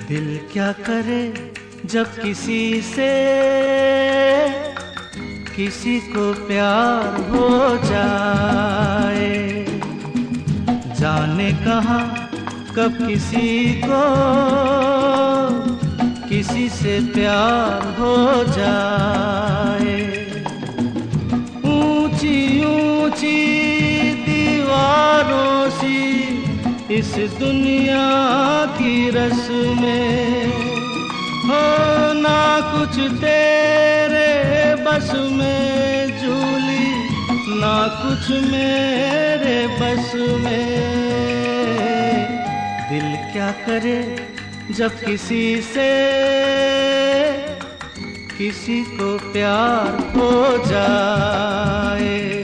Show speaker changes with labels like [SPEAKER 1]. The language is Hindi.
[SPEAKER 1] दिल क्या करे जब किसी से किसी को प्यार हो जाए, जाने कहाँ कब किसी को किसी से प्यार हो जाए। ऊंची ऊंची दीवारों सी इस दुनिया की रस्में हो, ना कुछ तेरे बस में झूली, ना कुछ मेरे बस में। दिल क्या करे जब किसी से किसी को प्यार हो जाए।